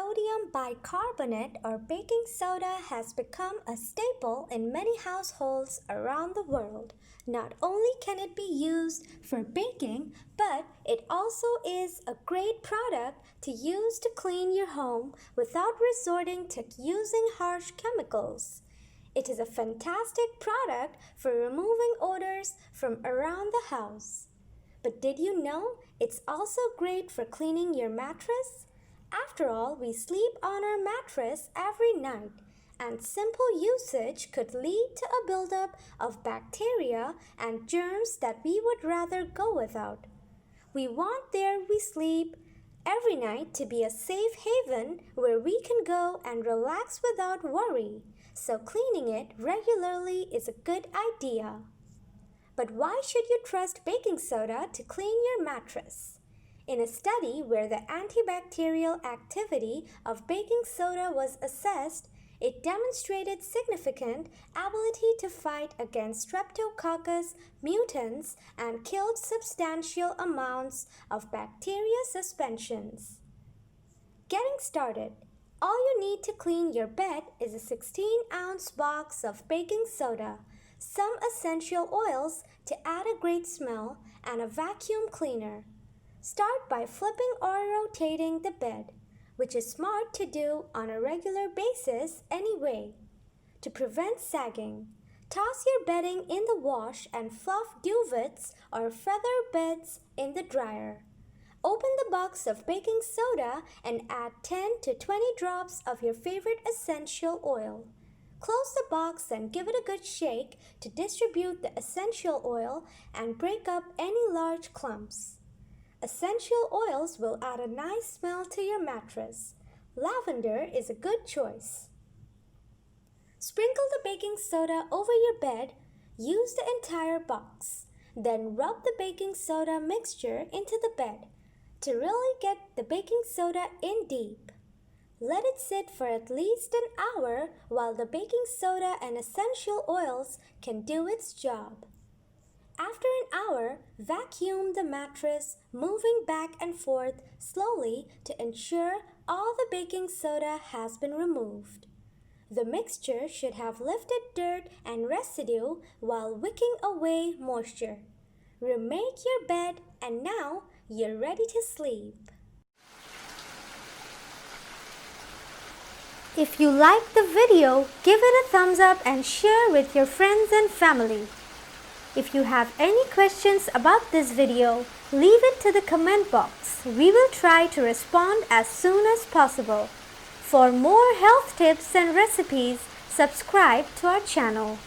Sodium bicarbonate or baking soda has become a staple in many households around the world. Not only can it be used for baking, but it also is a great product to use to clean your home without resorting to using harsh chemicals. It is a fantastic product for removing odors from around the house. But did you know it's also great for cleaning your mattress? After all, we sleep on our mattress every night, and simple usage could lead to a buildup of bacteria and germs that we would rather go without. We want where we sleep every night to be a safe haven where we can go and relax without worry, so cleaning it regularly is a good idea. But why should you trust baking soda to clean your mattress? In a study where the antibacterial activity of baking soda was assessed, it demonstrated significant ability to fight against streptococcus mutans and killed substantial amounts of bacteria suspensions. Getting started. All you need to clean your bed is a 16-ounce box of baking soda, some essential oils to add a great smell, and a vacuum cleaner. Start by flipping or rotating the bed, which is smart to do on a regular basis anyway. To prevent sagging, toss your bedding in the wash and fluff duvets or feather beds in the dryer. Open the box of baking soda and add 10 to 20 drops of your favorite essential oil. Close the box and give it a good shake to distribute the essential oil and break up any large clumps. Essential oils will add a nice smell to your mattress. Lavender is a good choice. Sprinkle the baking soda over your bed. Use the entire box. Then rub the baking soda mixture into the bed to really get the baking soda in deep. Let it sit for at least an hour while the baking soda and essential oils can do its job. After an hour, vacuum the mattress, moving back and forth slowly to ensure all the baking soda has been removed. The mixture should have lifted dirt and residue while wicking away moisture. Remake your bed and now you're ready to sleep. If you liked the video, give it a thumbs up and share with your friends and family. If you have any questions about this video, leave it to the comment box. We will try to respond as soon as possible. For more health tips and recipes, subscribe to our channel.